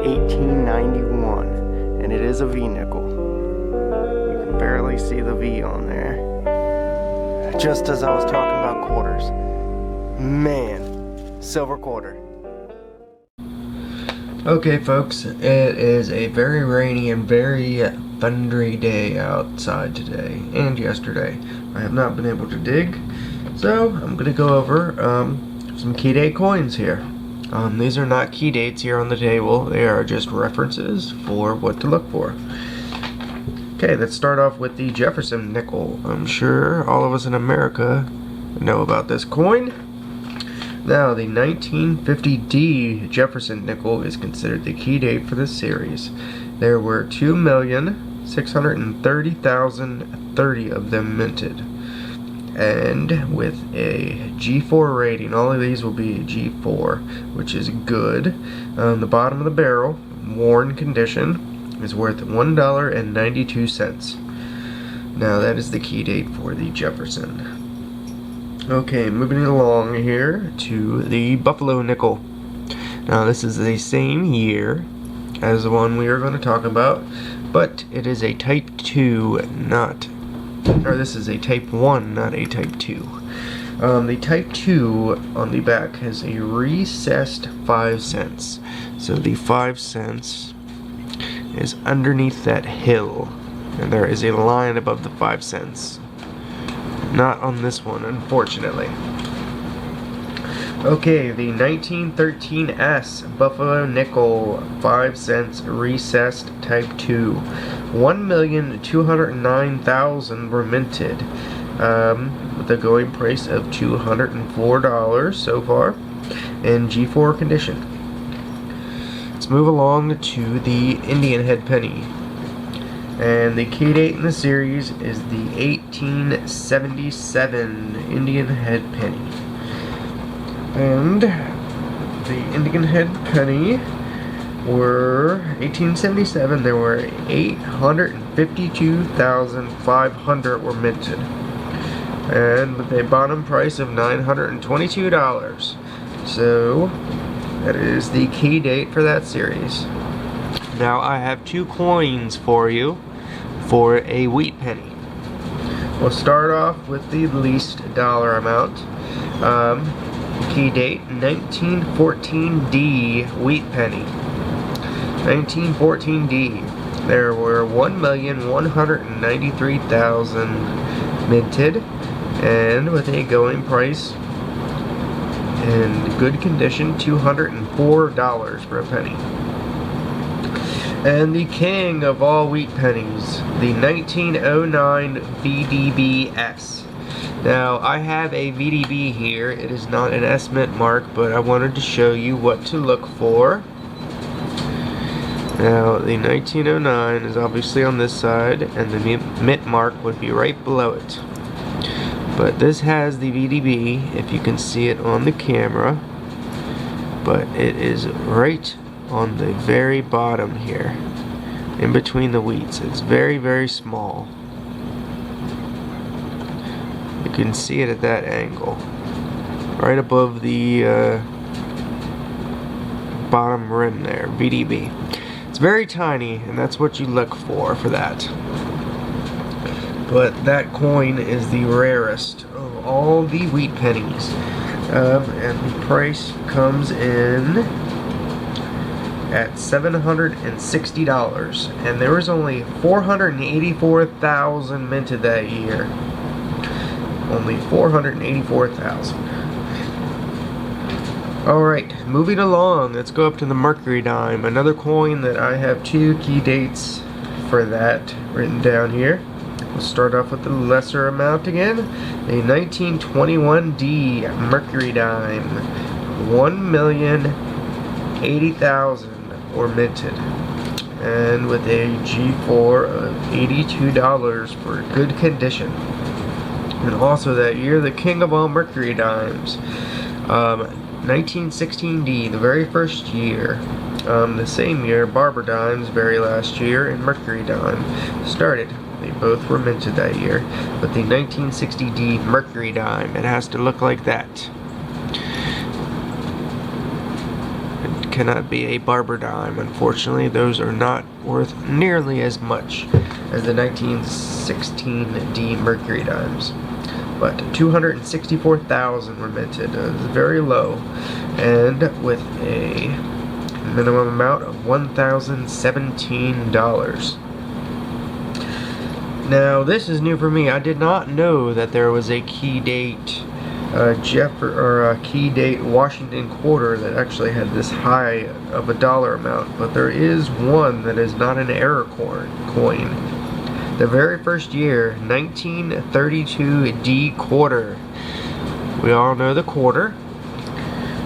1891, and it is a V nickel. You can barely see the V on there. Just as I was talking about quarters. Man, silver quarter. Okay folks, it is a very rainy and very thundery day outside today and yesterday. I have not been able to dig, so I'm going to go over some key date coins here. These are not key dates here on the table, they are just references for what to look for. Okay, let's start off with the Jefferson Nickel. I'm sure all of us in America know about this coin. Now, the 1950 D Jefferson Nickel is considered the key date for this series. There were 2,630,030 of them minted. And with a G4 rating, all of these will be G4, which is good. The bottom of the barrel, worn condition, is worth $1.92. Now, that is the key date for the Jefferson. Okay, moving along here to the Buffalo Nickel. Now this is the same year as the one we are going to talk about, but it is a Type 2, this is a Type 1, not a Type 2. The Type 2 on the back has a recessed 5 cents. So the 5 cents is underneath that hill, and there is a line above the 5 cents. Not on this one, unfortunately. Okay, the 1913S Buffalo Nickel 5 cents recessed Type 2. 1,209,000 were minted, with a going price of $204 so far, in G4 condition. Let's move along to the Indian head penny. And the key date in the series is the 1877 Indian head penny. And the Indian head penny were 1877. There were 852,500 were minted, and with a bottom price of $922. So that is the key date for that series. Now I have two coins for you for a wheat penny. We'll start off with the least dollar amount. Key date 1914D wheat penny. 1914D. There were 1,193,000 minted, and with a going price in good condition, $204 for a penny. And the king of all wheat pennies, the 1909 VDBS. Now, I have a VDB here. It is not an S mint mark, but I wanted to show you what to look for. Now, the 1909 is obviously on this side, and the mint mark would be right below it. But this has the VDB, if you can see it on the camera, but it is right on the very bottom here, in between the wheats. It's very, very small. You can see it at that angle, right above the bottom rim there, VDB. It's very tiny, and that's what you look for that. But that coin is the rarest of all the wheat pennies, and the price comes in at $760, and there was only 484,000 minted that year. Only 484,000. Alright, moving along, let's go up to the Mercury Dime, another coin that I have two key dates for that written down here. We'll start off with the lesser amount again, a 1921 D Mercury Dime. 1,080,000 were minted, and with a G4 of $82 for good condition. And also that year, the king of all Mercury Dimes, 1916D, the very first year. The same year, Barber Dimes, very last year, and Mercury Dime started. They both were minted that year. But the 1960D Mercury Dime, it has to look like that. cannot be a barber dime. Unfortunately, those are not worth nearly as much as the 1916 D Mercury dimes. But 264,000 were minted. Very low, and with a minimum amount of $1,017. Now, this is new for me. I did not know that there was a key date key date Washington quarter that actually had this high of a dollar amount, but there is one that is not an error coin. The very first year, 1932 D quarter. We all know the quarter.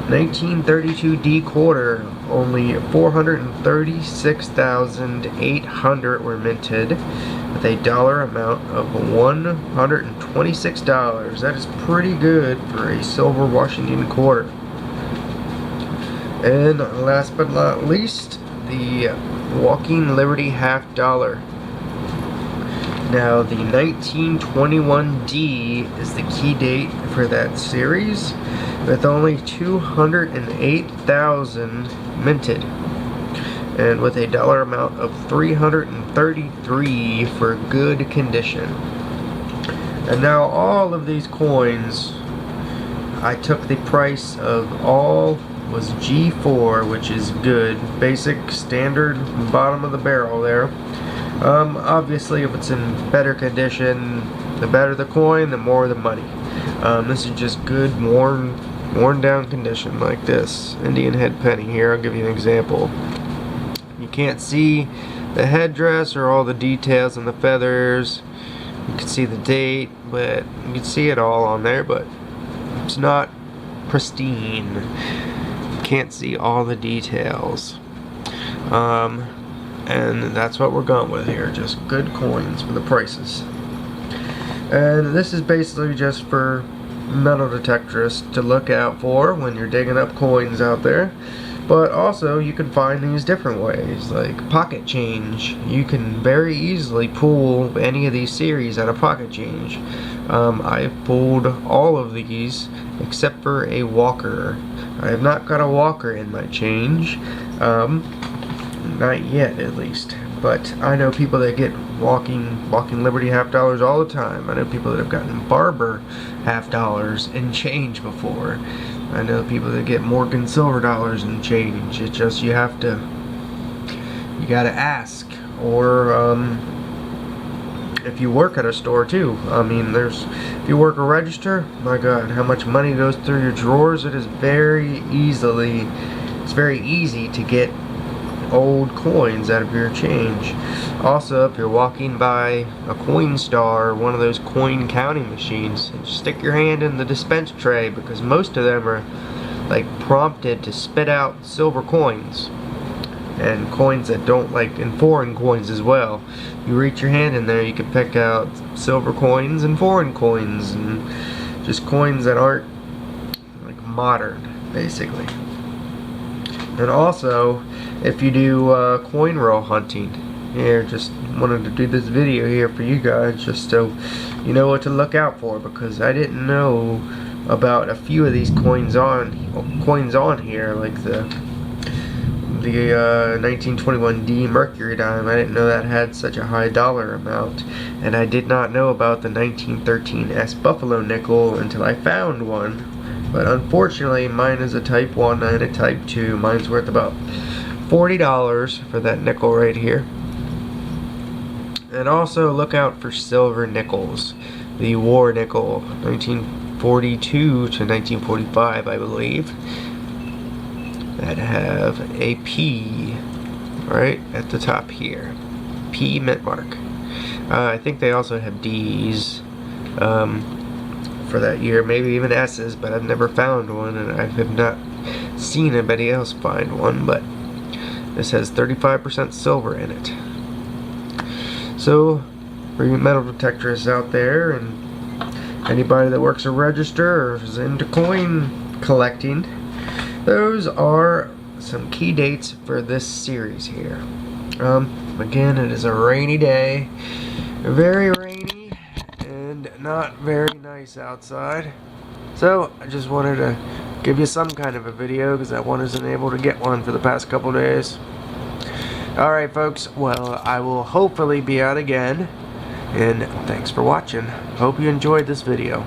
1932 D quarter, only 436,800 were minted with a dollar amount of $126. That is pretty good for a silver Washington quarter. And last but not least, the Walking Liberty half dollar. Now, the 1921 D is the key date for that series, with only 208,000 minted, and with a dollar amount of $333 for good condition. And now all of these coins, I took the price of all was G4, which is good, basic, standard, bottom of the barrel there. Obviously, if it's in better condition, the better the coin, the more the money. This is just good, worn down condition like this Indian head penny here. I'll give you an example. You can't see the headdress or all the details and the feathers. You can see the date, but you can see it all on there, but it's not pristine. You can't see all the details. And that's what we're going with here, just good coins for the prices. And this is basically just for metal detectorists to look out for when you're digging up coins out there. But also, you can find these different ways, like pocket change. You can very easily pull any of these series out of pocket change. I've pulled all of these except for a Walker. I have not got a Walker in my change. Not yet, at least. But I know people that get Walking Liberty half dollars all the time. I know people that have gotten Barber half dollars in change before. I know people that get Morgan silver dollars in change. It's just you gotta ask, or if you work at a store too. I mean, if you work a register, my God, how much money goes through your drawers. It's very easy to get old coins out of your change. Also, if you're walking by a Coinstar or one of those coin counting machines, just stick your hand in the dispense tray, because most of them are like prompted to spit out silver coins and coins that don't, like, in foreign coins as well. You reach your hand in there, you can pick out silver coins and foreign coins, and just coins that aren't like modern, basically. And also, if you do coin roll hunting, here, just wanted to do this video here for you guys, just so you know what to look out for, because I didn't know about a few of these coins on here, like the 1921 D Mercury Dime. I didn't know that had such a high dollar amount, and I did not know about the 1913 S Buffalo Nickel until I found one. But unfortunately, mine is a Type 1 and a Type 2. Mine's worth about $40 for that nickel right here. And also look out for silver nickels. The war nickel, 1942 to 1945, I believe, that have a P right at the top here. P mint mark. I think they also have D's for that year, maybe even S's, but I've never found one, and I have not seen anybody else find one. But this has 35% silver in it. So, for you metal detectorists out there, and anybody that works a register or is into coin collecting, those are some key dates for this series here. Again, it is a rainy day, very rainy, and not very nice outside. So I just wanted to give you some kind of a video, because that one isn't able to get one for the past couple days. Alright folks, well, I will hopefully be out again, and thanks for watching. Hope you enjoyed this video.